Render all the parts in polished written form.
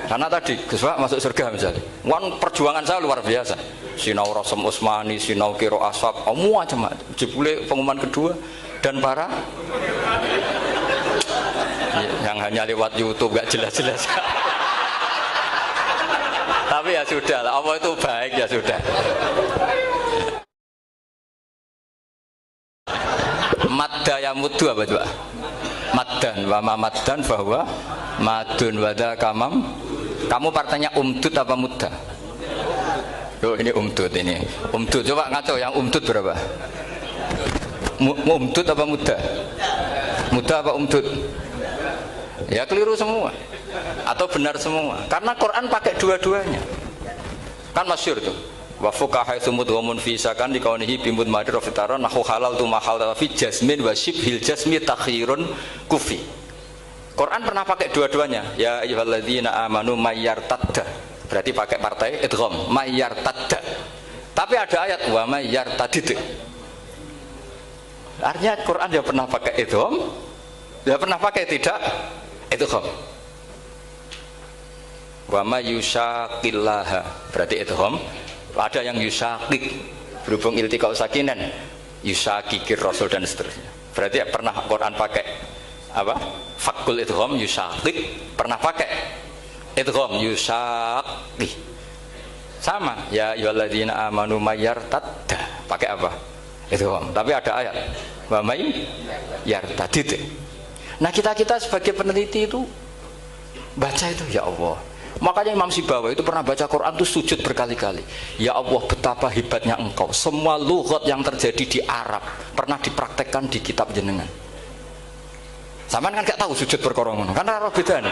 Karena tadi Gus Pak masuk surga misalnya, perjuangan saya luar biasa. Sinau Rasem Usmani, sinau Kiro Asap, macam-macam. Jebule pengumuman kedua dan para yang hanya lewat YouTube gak jelas-jelas. Tapi ya sudah lah, Allah itu baik ya sudah. Madda ya muddu apa coba? Maddan wa ma maddan bahwa madun wada kamam. Kamu partainya umdud apa mudda? Oh ini umdud ini. Umdud coba ngaco yang umdud berapa? Umdud apa mudda? Mudda apa umdud? Ya keliru semua atau benar semua karena Quran pakai dua-duanya kan masyhur tuh wa fuqaha sumudhumun fi sakan di kaunihi bimud madir fitaran nahu halal tu mahal fi jasmin wa shibhil jasmi takhirun kufi. Quran pernah pakai dua-duanya ya ayyuhalladzina amanu mayyartadda berarti pakai partai idgham mayyartadda tapi ada ayat wa mayyartadid artinya Quran dia pernah pakai idgham dia pernah pakai tidak idgham. Wa ma yushaqillaha berarti idgham. Ada yang yushaqik berhubung iltiqa sakinan yushaqikir rasul dan seterusnya. Berarti pernah Quran pakai apa? Fakul idgham yushaqik pernah pakai idgham yushaqi. Sama ya ayyuhalladzina amanu mayyartadda pakai apa? Idgham. Tapi ada ayat wa may yartadid. Nah kita sebagai peneliti itu baca itu ya Allah. Makanya Imam Sibawi itu pernah baca Quran itu sujud berkali-kali. Ya Allah betapa hebatnya engkau. Semua lughat yang terjadi di Arab pernah dipraktekkan di kitab jenengan. Sampean kan gak tahu sujud perkara ngono. Karena ora bedane.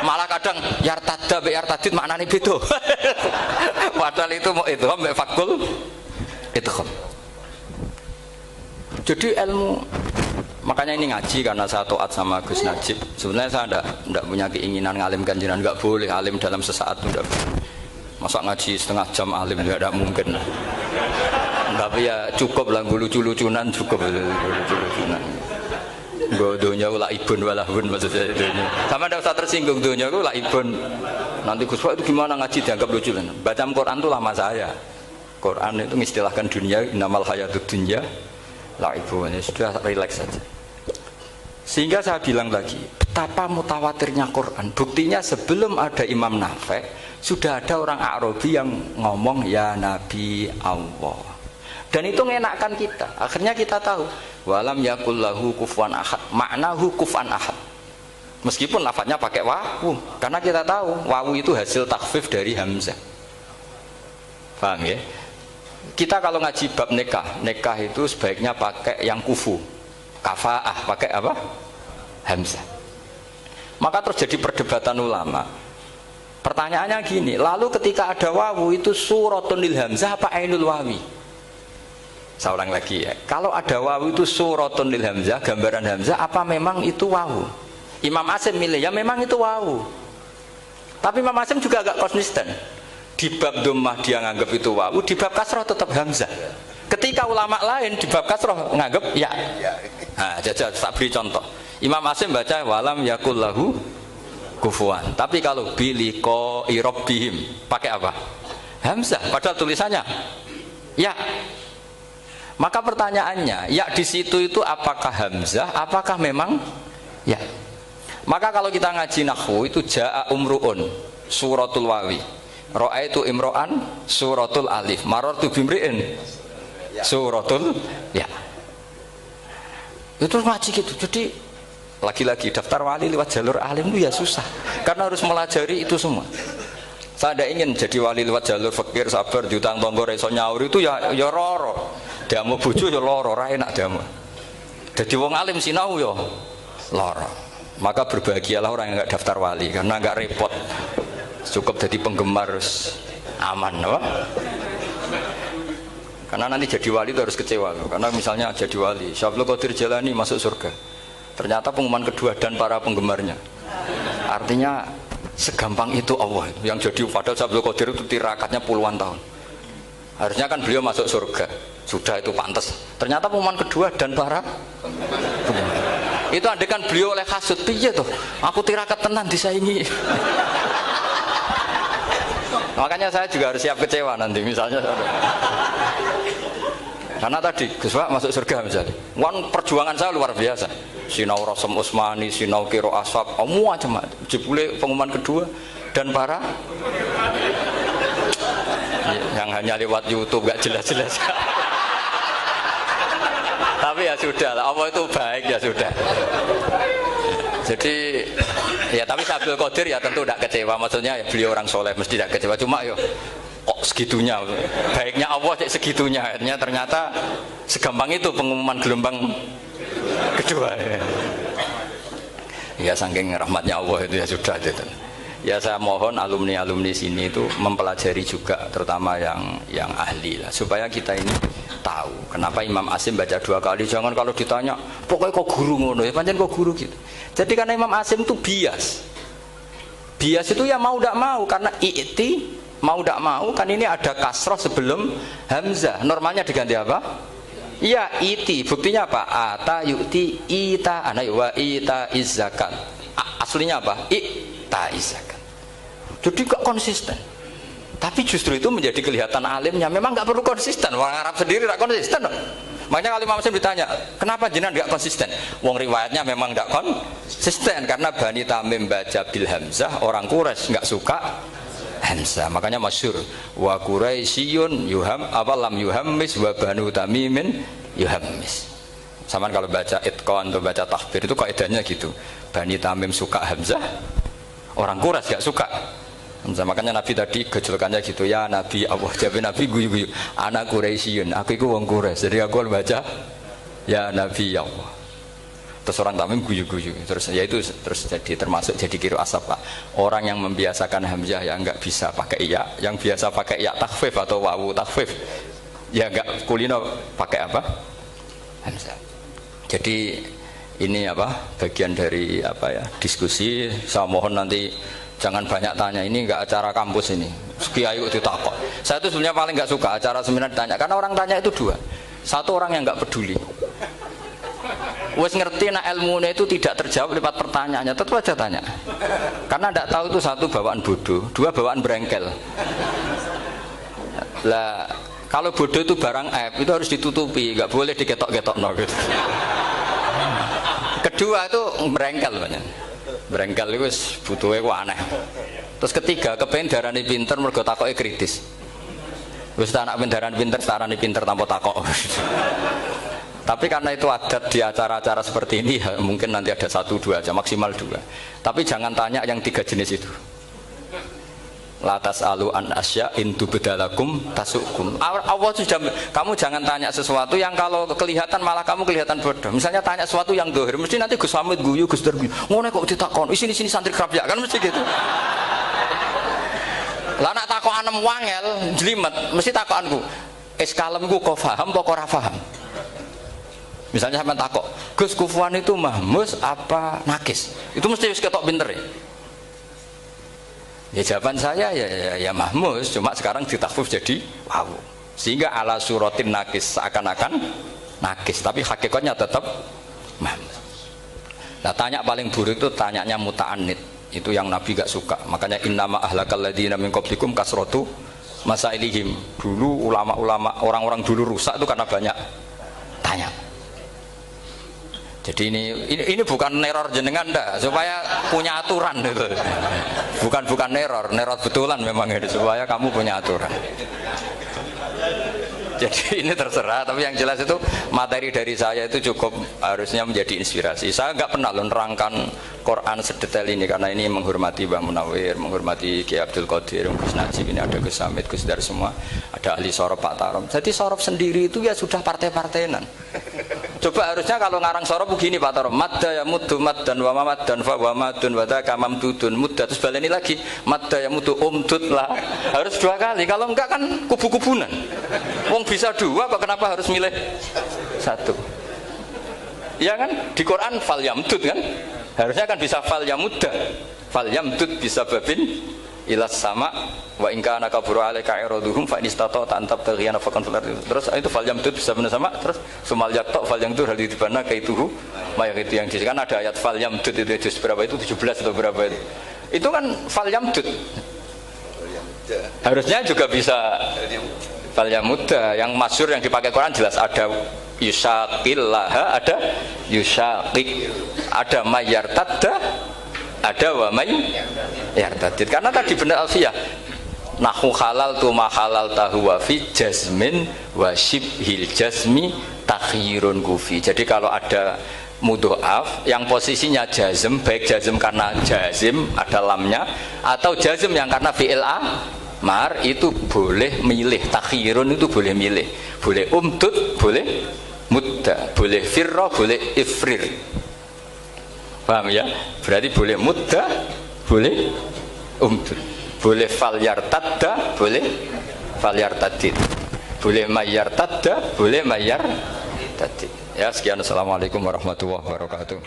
Malah kadang yartadda be yartadid maknane beda. Padahal itu mau idgham be fakul idgham. Jadi ilmu makanya ini ngaji karena saya taat sama Gus Najib. Sebenarnya saya tidak punya keinginan ngalimkan jenengan, nggak boleh alim dalam sesaat tidak boleh. Masa ngaji setengah jam alim tidak mungkin. Tapi ya cukup lah lucu-lucunan cukup lucu-lucunan. Donya ulah ibun walahun maksudnya donya. Sama tidak usah tersinggung donya ulah ibun. Nanti Gus Pak itu gimana ngaji dianggap lucu kan? Baca Quran itu lama saya. Quran itu mengistilahkan dunia innamal hayatud dunya laibu, sudah rileks saja. Sehingga saya bilang lagi, betapa mutawatirnya Quran. Buktinya sebelum ada Imam Nafi, sudah ada orang Arabi yang ngomong ya Nabi Allah. Dan itu mengenakkan kita. Akhirnya kita tahu, walam yakullahu kufuwan ahad, maknahu kufan ahad. Meskipun lafadznya pakai wawu, karena kita tahu wawu itu hasil takhfif dari hamzah. Paham ya? Kita kalau ngaji bab nikah itu sebaiknya pakai yang kufu, kafaah, pakai apa? Hamzah. Maka terjadi perdebatan ulama. Pertanyaannya gini, lalu ketika ada wawu itu suratun lil hamzah apa ainul wawi? Saya ulang lagi ya. Kalau ada wawu itu suratun lil hamzah, gambaran hamzah, apa memang itu wawu? Imam Asim milih ya memang itu wawu. Tapi Imam Asim juga agak konsisten. Di bab dhammah dia nganggap itu wawu, di bab kasroh tetap hamzah. Ketika ulama lain di bab kasroh nganggap ya. Nah, jajal tak beri contoh. Imam Asim baca walam yakullahu kufuwan. Tapi kalau biliko irobbihim pakai apa? Hamzah. Padahal tulisannya ya. Maka pertanyaannya, ya di situ itu apakah hamzah? Apakah memang ya? Maka kalau kita ngaji nahwu itu jaa umruun suratul wawi. Ra'aitu imro'an suratul alif, marartu bimri'in suratul ya. Itu ngaji gitu. Jadi lagi-lagi daftar wali lewat jalur alim itu ya susah karena harus melajari itu semua. Saya tidak ingin jadi wali lewat jalur fakir sabar diutang tonggo reso nyaur itu ya roro. Damu bojo ya loro, ra enak damu. Jadi wong alim sinau ya loro. Maka berbahagialah orang yang enggak daftar wali karena enggak repot. Cukup jadi penggemar harus aman, apa? Karena nanti jadi wali itu harus kecewa, karena misalnya jadi wali, Syablu Qadir Jalani masuk surga, ternyata pengumuman kedua dan para penggemarnya, artinya segampang itu Allah. Yang jadi padahal Syablu Qadir itu tirakatnya puluhan tahun, harusnya kan beliau masuk surga, sudah itu pantas. Ternyata pengumuman kedua dan para penggemar. Itu andekan beliau oleh hasud, piye tuh? Aku tirakat tenan disaingi. Makanya saya juga harus siap kecewa nanti misalnya. Karena tadi Gus Pak masuk surga misalnya. Perjuangan saya luar biasa. Sinau Rasul Utsmani, sinau Kiro Asab, macam jebule pengumuman kedua dan para yang hanya lewat YouTube gak jelas-jelas. Tapi ya sudah lah, Allah itu baik ya sudah. Jadi ya tapi Abdul Qadir ya tentu tidak kecewa, maksudnya ya beliau orang soleh mesti tidak kecewa, cuma yo kok segitunya baiknya Allah cek segitunya, akhirnya ternyata segampang itu pengumuman gelombang kedua ya saking rahmatnya Allah itu ya sudah gitu. Ya saya mohon alumni-alumni sini itu mempelajari juga terutama yang ahli lah, supaya kita ini tahu kenapa Imam Asim baca 2 kali. Jangan kalau ditanya pokoknya kok guru ngono ya pancen kok guru gitu. Jadi karena Imam Asim itu bias itu ya mau tidak mau, karena i'ti mau tidak mau kan ini ada kasroh sebelum hamzah, normalnya diganti apa? Iya iti, buktinya apa? Ata yu'ti ita ana wa ita izzakat. Aslinya apa? Ita izzakat. Jadi gak konsisten. Tapi justru itu menjadi kelihatan alimnya. Memang gak perlu konsisten. Orang Arab sendiri gak konsisten. Makanya kalau Imam Muslim ditanya, kenapa jenengan gak konsisten? Wong riwayatnya memang gak konsisten karena Bani Tamim baca bil hamzah, orang Quraisy gak suka hamzah. Makanya masyhur wa Quraisyun yuham apalam yuhammis wa Banu Tamimin yuhammis. Sama kalau baca itqan atau baca tahbir itu kaidahnya gitu. Bani Tamim suka hamzah, orang Quraisy gak suka. Makanya Nabi tadi gejolkannya gitu, ya Nabi Allah, jawab Nabi guyu-guyu, anak Quraisyun, aku itu wong Quraisy, jadi aku baca ya Nabi Allah. Terus orang Tamim guyu-guyu, terus ya itu terus jadi termasuk jadi kiro asap Pak. Orang yang membiasakan hamzah ya nggak bisa pakai iya, yang biasa pakai iya takhfif atau wawu takhfif ya nggak kulino pakai apa hamzah. Jadi ini apa bagian dari apa ya diskusi. Saya mohon nanti jangan banyak tanya, ini enggak acara kampus ini. Kiai kok ditakok. Saya itu sebenarnya paling enggak suka acara seminar ditanya, karena orang tanya itu dua. Satu orang yang enggak peduli. Wes ngerti nak ilmunya itu tidak terjawab lewat pertanyaannya, tetap aja tanya. Karena enggak tahu itu satu bawaan bodoh, dua bawaan berengkel. Lah kalau bodoh itu barang aib, itu harus ditutupi, enggak boleh diketok-ketok no gitu. Kedua itu berengkel banyak. Berengkel itu butuhnya ku aneh. Terus ketiga kepengen darani pinter mergo takoke kritis. Wis anak pindaran pinter darani pinter tanpa takok. Tapi karena itu adat di acara-acara seperti ini ya, mungkin nanti ada 1-2 aja, maksimal 2. Tapi jangan tanya yang 3 jenis itu. Latas alu an asya intu bedalakum tasukum. Allah sudah, kamu jangan tanya sesuatu yang kalau kelihatan malah kamu kelihatan bodoh. Misalnya tanya sesuatu yang dohir, mesti nanti Gus Hamid guyu, Gus Darbi ngono kok ditakon, sini santri kerap ya kan mesti gitu. Lah nak takon anem wangel jlimet, mesti takonku es kalemku kok paham apa ora paham. Misalnya sampean takok, Gus Kufuan itu mahmus apa nakis? Itu mesti wis ketok pinter ya. Ya jawaban saya ya mahmus, cuma sekarang ditakhfif jadi wow. Sehingga ala suratin nakis seakan-akan nakis, tapi hakikatnya tetap mahmus. Nah tanya paling buruk itu tanyanya muta'anid, itu yang Nabi gak suka. Makanya innama ahlakal ladzina min qablikum kasratu masailihim. Dulu ulama-ulama orang-orang dulu rusak itu karena banyak tanya. Jadi ini bukan neror jenengan dah, supaya punya aturan itu. Bukan neror betulan memang itu, supaya kamu punya aturan. Jadi ini terserah, tapi yang jelas itu materi dari saya itu cukup harusnya menjadi inspirasi. Saya nggak pernah nerangkan Quran sedetail ini karena ini menghormati Mbah Munawir, menghormati Kiai Abdul Qadir, Gus Najib, ini ada Gus Samit, Gus Dar semua, ada ahli sorof Pak Tarom. Jadi sorof sendiri itu ya sudah partai-partainan. Coba harusnya kalau ngarang sorof begini Pak Tarom, madda ya muddu maddan wa mamad dan fa wa madun wa dzaka mamdudun mudda, terus baleni lagi madda ya muddu umdud lah. Harus 2 kali, kalau enggak kan kubu-kubunan. Wong bisa 2 kok kenapa harus milih 1? Iya kan? Di Quran fal yamdud kan? Harusnya kan bisa fal yamudda. Fal yamdud bisa babin ilas sama wa in kana kabura alaika iraduhum fa in istata'ta an tabtaghiya nafaqan fil ardi. Terus itu fal yamdud bisa benar sama, terus sumal yaqta fal yamdud hal dibana kaituhu mayak itu yang kan ada ayat fal yamdud itu juz berapa itu 17 atau berapa itu. Itu kan fal yamdud. Harusnya juga bisa fal yamudda. Yang masyhur yang dipakai Quran jelas ada yusaqillaha, ada yusaqik, ada mayyartadda, ada wa may yartadid. Karena tadi benar alfiyah nahu halal tu ma halal tahu wa fi jazmin wa shibhil jazmi takhirun kufi. Jadi kalau ada mudhoaf yang posisinya jazm, baik jazm karena jazim ada lamnya atau jazm yang karena fi'il amar, itu boleh milih. Takhirun itu boleh milih, boleh umdud, boleh mudda, boleh firra, boleh ifrir. Paham ya? Berarti boleh mudda, boleh umdud, boleh fal yartadda, boleh fal yartadid, boleh mayyartadda, boleh mayyartadid. Ya, sekian. Assalamualaikum warahmatullahi wabarakatuh.